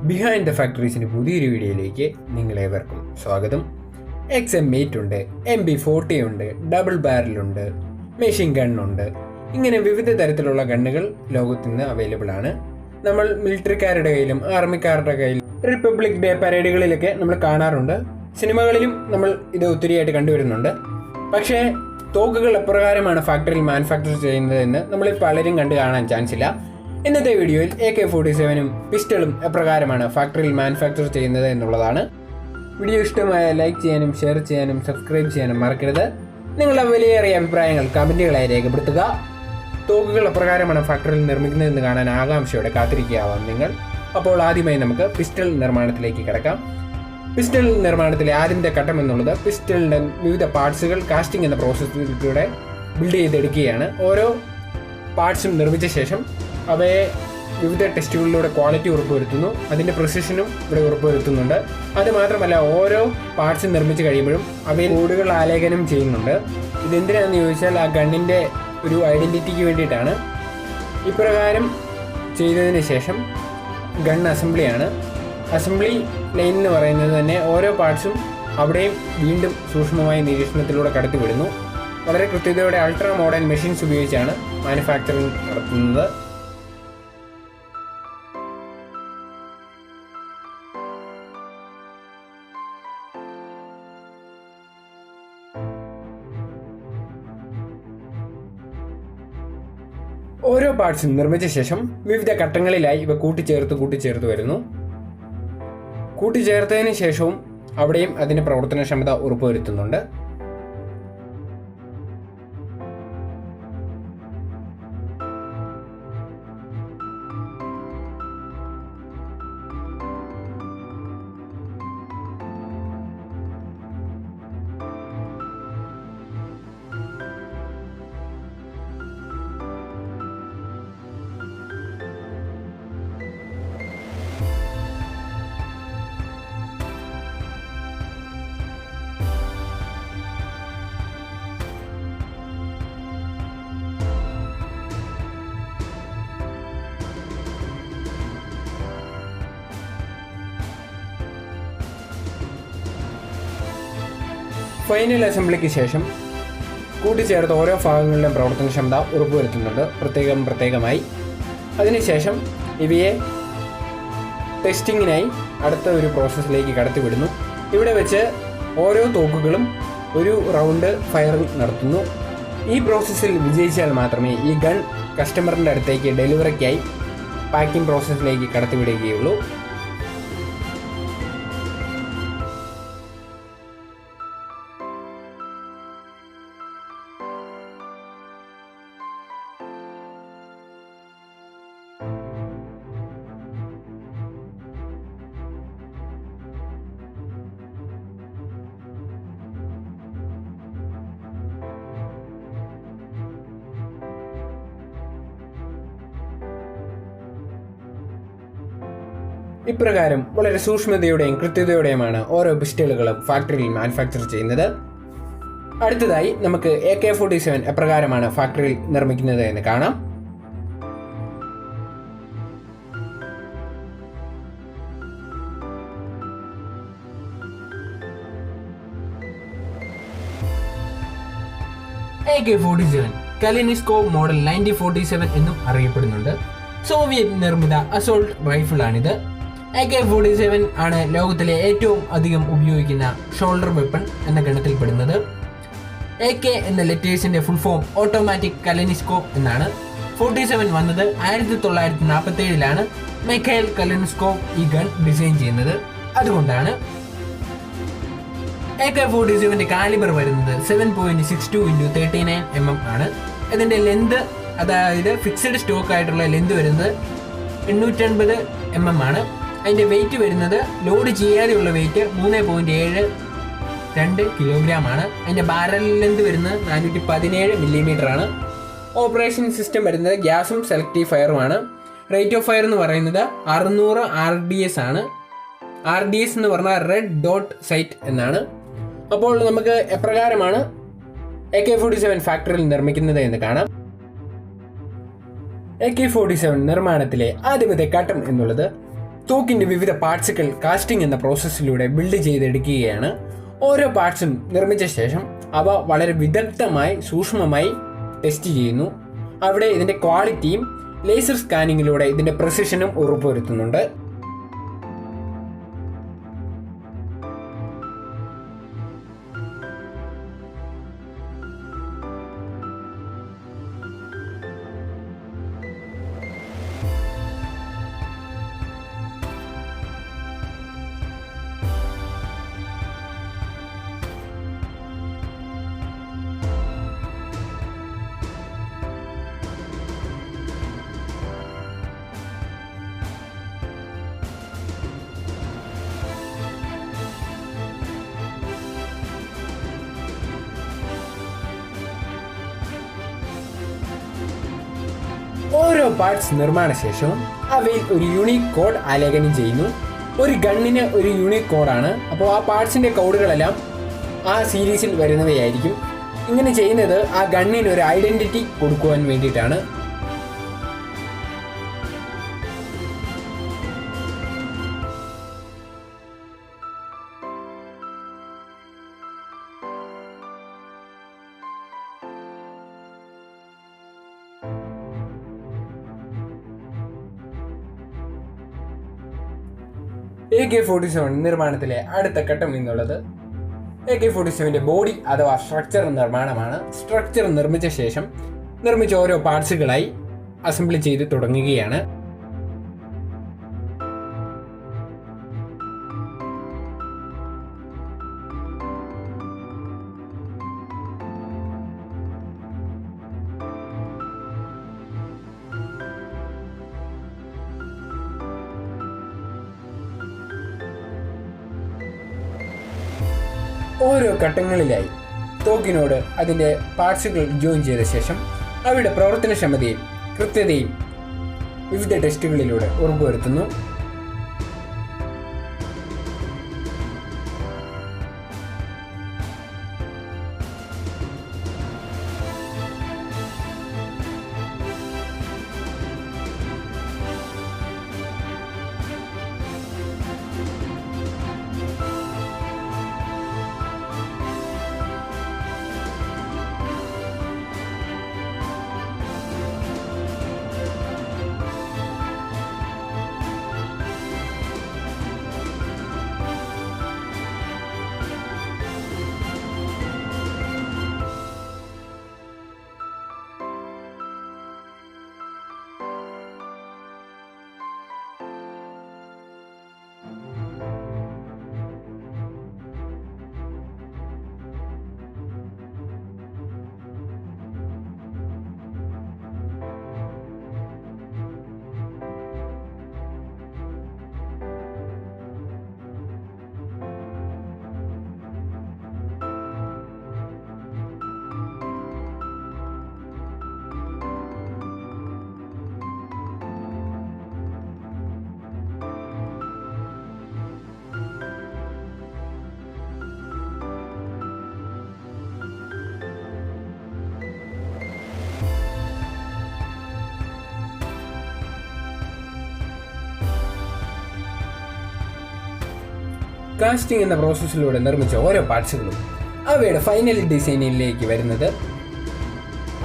Behind the ഫാക്ടറീസിൻ്റെ പുതിയൊരു വീഡിയോയിലേക്ക് നിങ്ങളേവർക്കും സ്വാഗതം. XM8 ഉണ്ട്, MB40 ഉണ്ട്, ഡബിൾ ബാരലുണ്ട്, മെഷീൻ ഗണ്ണുണ്ട്. ഇങ്ങനെ വിവിധ തരത്തിലുള്ള ഗണ്ണുകൾ ലോകത്ത് നിന്ന് അവൈലബിൾ ആണ്. നമ്മൾ മിലിറ്ററിക്കാരുടെ കയ്യിലും ആർമിക്കാരുടെ കയ്യിലും റിപ്പബ്ലിക് ഡേ പരേഡുകളിലൊക്കെ നമ്മൾ കാണാറുണ്ട്. സിനിമകളിലും നമ്മൾ ഇത് ഒത്തിരിയായിട്ട് കണ്ടുവരുന്നുണ്ട്. പക്ഷേ തോക്കുകൾ എപ്രകാരമാണ് ഫാക്ടറിയിൽ മാനുഫാക്ചർ ചെയ്യുന്നതെന്ന് നമ്മളിൽ പലരും കണ്ടു കാണാൻ ചാൻസ് ഇല്ല. ഇന്നത്തെ വീഡിയോയിൽ AK-47 പിസ്റ്റളും എപ്രകാരമാണ് ഫാക്ടറിയിൽ മാനുഫാക്ചർ ചെയ്യുന്നത് എന്നുള്ളതാണ്. വീഡിയോ ഇഷ്ടമായ ലൈക്ക് ചെയ്യാനും ഷെയർ ചെയ്യാനും സബ്സ്ക്രൈബ് ചെയ്യാനും മറക്കരുത്. നിങ്ങളുടെ വിലയേറിയ അഭിപ്രായങ്ങൾ കമൻറ്റുകളായി രേഖപ്പെടുത്തുക. തോക്കുകൾ എപ്രകാരമാണ് ഫാക്ടറിയിൽ നിർമ്മിക്കുന്നതെന്ന് കാണാൻ ആകാംക്ഷയോടെ കാത്തിരിക്കാവാം നിങ്ങൾ. അപ്പോൾ ആദ്യമായി നമുക്ക് പിസ്റ്റൾ നിർമ്മാണത്തിലേക്ക് കിടക്കാം. പിസ്റ്റൾ നിർമ്മാണത്തിലെ ആദ്യത്തെ ഘട്ടം എന്നുള്ളത് പിസ്റ്റളിൻ്റെ വിവിധ പാർട്സുകൾ കാസ്റ്റിംഗ് എന്ന പ്രോസസ്സിലൂടെ ബിൽഡ് ചെയ്തെടുക്കുകയാണ്. ഓരോ പാർട്സും നിർമ്മിച്ച ശേഷം അവയെ വിവിധ ടെസ്റ്റുകളിലൂടെ ക്വാളിറ്റി ഉറപ്പുവരുത്തുന്നു. അതിൻ്റെ പ്രിസിഷനും ഇവിടെ ഉറപ്പുവരുത്തുന്നുണ്ട്. അതുമാത്രമല്ല, ഓരോ പാർട്സും നിർമ്മിച്ച് കഴിയുമ്പോഴും അവയിൽ കോഡുകൾ ആലേഖനം ചെയ്യുന്നുണ്ട്. ഇതെന്തിനാണെന്ന് ചോദിച്ചാൽ ആ ഗണ്ണിൻ്റെ ഒരു ഐഡൻറ്റിറ്റിക്ക് വേണ്ടിയിട്ടാണ്. ഇപ്രകാരം ചെയ്തതിന് ശേഷം ഗൺ അസംബ്ലിയാണ്. അസംബ്ലി ലൈൻ എന്ന് പറയുന്നത് തന്നെ ഓരോ പാർട്സും അവിടെയും വീണ്ടും സൂക്ഷ്മമായ നിരീക്ഷണത്തിലൂടെ കടത്തിവിടുന്നു. വളരെ കൃത്യതയോടെ അൾട്രാ മോഡേൺ മെഷീൻസ് ഉപയോഗിച്ചാണ് മാനുഫാക്ചറിങ് നടത്തുന്നത്. ഓരോ പാർട്സും നിർമ്മിച്ച ശേഷം വിവിധ ഘട്ടങ്ങളിലായി ഇവ കൂട്ടിച്ചേർത്ത് വരുന്നു. കൂട്ടിച്ചേർത്തതിന് ശേഷവും അവിടെയും അതിൻ്റെ പ്രവർത്തനക്ഷമത ഉറപ്പുവരുത്തുന്നുണ്ട്. ഫൈനൽ അസംബ്ലിക്ക് ശേഷം കൂട്ടിച്ചേർത്ത ഓരോ ഭാഗങ്ങളിലും പ്രവർത്തനക്ഷമത ഉറപ്പുവരുത്തുന്നുണ്ട് പ്രത്യേകമായി. അതിനുശേഷം ഇവയെ ടെസ്റ്റിങ്ങിനായി അടുത്ത ഒരു പ്രോസസ്സിലേക്ക് കടത്തിവിടുന്നു. ഇവിടെ വെച്ച് ഓരോ തോക്കുകളും ഒരു റൗണ്ട് ഫയറിംഗ് നടത്തുന്നു. ഈ പ്രോസസ്സിൽ വിജയിച്ചാൽ മാത്രമേ ഈ ഗൺ കസ്റ്റമറിൻ്റെ അടുത്തേക്ക് ഡെലിവറിക്കായി പാക്കിംഗ് പ്രോസസ്സിലേക്ക് കടത്തിവിടുകയുള്ളൂ. ഇപ്രകാരം വളരെ സൂക്ഷ്മതയോടെയും കൃത്യതയോടെയുമാണ് ഓരോ പിസ്റ്റളുകളും ഫാക്ടറിയിൽ മാനുഫാക്ചർ ചെയ്യുന്നത്. അടുത്തതായി നമുക്ക് AK-47 എപ്രകാരമാണ് ഫാക്ടറിയിൽ നിർമ്മിക്കുന്നത് എന്ന് കാണാം. AK-47 കലിനിസ്കോവ് മോഡൽ 9047 എന്നും അറിയപ്പെടുന്നുണ്ട്. സോവിയറ്റ് നിർമ്മിത അസോൾട്ട് റൈഫിളാണിത്. AK-47 ആണ് ലോകത്തിലെ ഏറ്റവും അധികം ഉപയോഗിക്കുന്ന ഷോൾഡർ വെപ്പൺ എന്ന ഗണത്തിൽപ്പെടുന്നത്. AK എന്ന ലെറ്റേഴ്സിന്റെ ഫുൾ ഫോം ഓട്ടോമാറ്റിക് കലിനിസ്കോവ് എന്നാണ്. 47 വന്നത് 1947 മൈഖായിൽ കലിനിസ്കോവ് ഈ ഗൺ ഡിസൈൻ ചെയ്യുന്നത്. അതുകൊണ്ടാണ് AK-47 കാലിബർ വരുന്നത് 7.62 × 39 mm ആണ്. ഇതിന്റെ ലെന്ത്, അതായത് ഫിക്സഡ് സ്റ്റോക്ക് ആയിട്ടുള്ള ലെന്ത് വരുന്നത് 850 mm ആണ്. അതിൻ്റെ വെയിറ്റ് വരുന്നത് ലോഡ് ചെയ്യാതെയുള്ള വെയിറ്റ് 3.72 കിലോഗ്രാം ആണ്. അതിൻ്റെ ബാരൽ ലെന്ത് വരുന്നത് 417 mm ആണ്. ഓപ്പറേഷൻ സിസ്റ്റം വരുന്നത് ഗ്യാസും സെലക്റ്റീവ് ഫയറുമാണ്. റേറ്റ് ഓഫ് ഫയർ എന്ന് പറയുന്നത് 600 RDS ആണ്. RDS എന്ന് പറഞ്ഞാൽ റെഡ് ഡോട്ട് സൈറ്റ് എന്നാണ്. അപ്പോൾ നമുക്ക് എപ്രകാരമാണ് AK-47 ഫാക്ടറിയിൽ നിർമ്മിക്കുന്നത് എന്ന് കാണാം. AK-47 നിർമ്മാണത്തിലെ ആദ്യത്തെ ഘട്ടം എന്നുള്ളത് തോക്കിൻ്റെ വിവിധ പാർട്സുകൾ കാസ്റ്റിംഗ് എന്ന പ്രോസസ്സിലൂടെ ബിൽഡ് ചെയ്തെടുക്കുകയാണ്. ഓരോ പാർട്സും നിർമ്മിച്ച ശേഷം അവ വളരെ വിദഗ്ധമായി സൂക്ഷ്മമായി ടെസ്റ്റ് ചെയ്യുന്നു. അവിടെ ഇതിൻ്റെ ക്വാളിറ്റിയും ലേസർ സ്കാനിങ്ങിലൂടെ ഇതിൻ്റെ പ്രിസിഷനും ഉറപ്പുവരുത്തുന്നുണ്ട്. ഓരോ പാർട്സ് നിർമ്മാണ ശേഷവും അവയിൽ ഒരു യൂണീക്ക് കോഡ് ആലേഖനം ചെയ്യുന്നു. ഒരു ഗണ്ണിന് ഒരു യൂണീക്ക് കോഡാണ്. അപ്പോൾ ആ പാർട്സിൻ്റെ കോഡുകളെല്ലാം ആ സീരീസിൽ വരുന്നവയായിരിക്കും. ഇങ്ങനെ ചെയ്യുന്നത് ആ ഗണ്ണിന് ഒരു ഐഡൻറ്റിറ്റി കൊടുക്കുവാൻ വേണ്ടിയിട്ടാണ്. AK-47 നിർമ്മാണത്തിലെ അടുത്ത ഘട്ടം എന്നുള്ളത് AK-47 ബോഡി അഥവാ സ്ട്രക്ചർ നിർമ്മാണമാണ്. സ്ട്രക്ചർ നിർമ്മിച്ച ശേഷം നിർമ്മിച്ച ഓരോ പാർട്സുകളായി അസംബ്ലി ചെയ്ത് തുടങ്ങുകയാണ്. ഓരോ ഘട്ടങ്ങളിലായി തോക്കിനോട് അതിൻ്റെ പാർട്സുകൾ ജോയിൻ ചെയ്ത ശേഷം അവയുടെ പ്രവർത്തനക്ഷമതയും കൃത്യതയും വിവിധ ടെസ്റ്റുകളിലൂടെ ഉറപ്പുവരുത്തുന്നു. കാസ്റ്റിംഗ് എന്ന പ്രോസസ്സിലൂടെ നിർമ്മിച്ച ഓരോ പാർട്സുകളും അവയുടെ ഫൈനൽ ഡിസൈനിലേക്ക് വരുന്നത്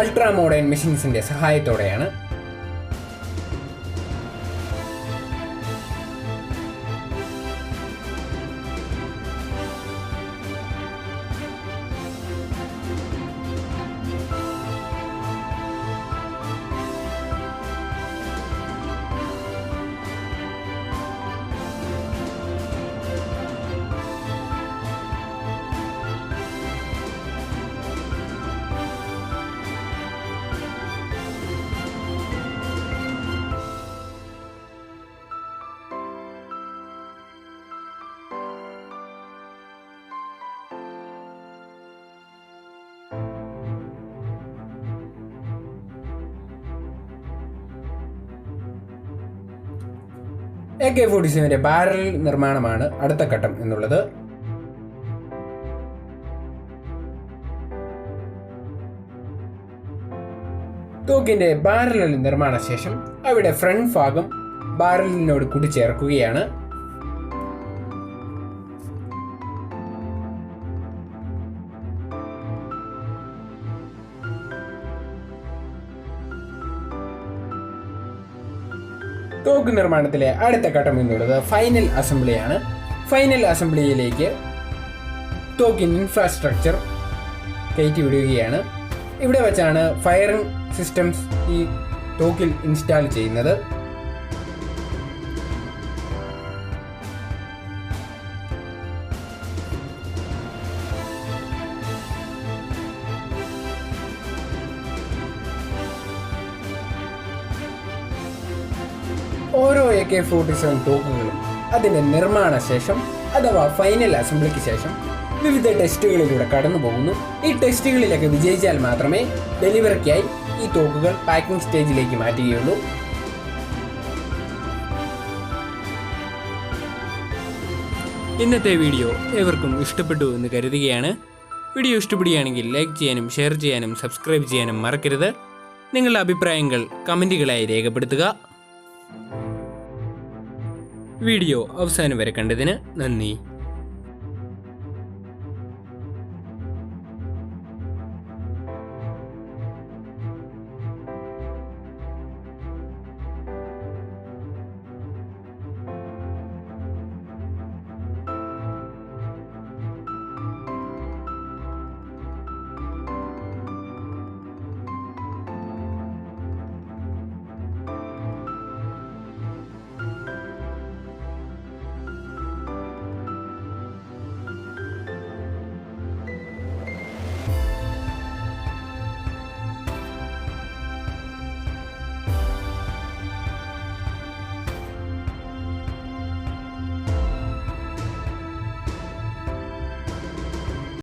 അൾട്രാ മോഡേൺ മെഷീൻസിൻ്റെ സഹായത്തോടെയാണ്. AK-47 ബാരൽ നിർമ്മാണമാണ് അടുത്ത ഘട്ടം എന്നുള്ളത്. തോക്കിന്റെ ബാരൽ നിർമ്മാണ ശേഷം അവിടെ ഫ്രണ്ട് ഭാഗം ബാരലിനോട് കൂട്ടിച്ചേർക്കുകയാണ്. തോക്ക് നിർമ്മാണത്തിലെ അടുത്ത ഘട്ടം എന്നുള്ളത് ഫൈനൽ അസംബ്ലിയാണ്. ഫൈനൽ അസംബ്ലിയിലേക്ക് തോക്കിൻ്റെ ഇൻഫ്രാസ്ട്രക്ചർ കയറ്റി വിടുകയാണ്. ഇവിടെ വെച്ചാണ് ഫയറിംഗ് സിസ്റ്റംസ് ഈ തോക്കിൽ ഇൻസ്റ്റാൾ ചെയ്യുന്നത്. ഓരോ AK-47 തോക്കുകളും അതിൻ്റെ നിർമ്മാണ ശേഷം അഥവാ ഫൈനൽ അസംബ്ലിക്ക് ശേഷം വിവിധ ടെസ്റ്റുകളിലൂടെ കടന്നു പോകുന്നു. ഈ ടെസ്റ്റുകളിലൊക്കെ വിജയിച്ചാൽ മാത്രമേ ഡെലിവറിക്കായി ഈ തോക്കുകൾ പാക്കിംഗ് സ്റ്റേജിലേക്ക് മാറ്റുകയുള്ളൂ. ഇന്നത്തെ വീഡിയോ ഏവർക്കും ഇഷ്ടപ്പെട്ടു എന്ന് കരുതുകയാണ്. വീഡിയോ ഇഷ്ടപ്പെടുകയാണെങ്കിൽ ലൈക്ക് ചെയ്യാനും ഷെയർ ചെയ്യാനും സബ്സ്ക്രൈബ് ചെയ്യാനും മറക്കരുത്. നിങ്ങളുടെ അഭിപ്രായങ്ങൾ കമൻറ്റുകളായി രേഖപ്പെടുത്തുക. വീഡിയോ അവസാനം വരെ കണ്ടതിന് നന്ദി.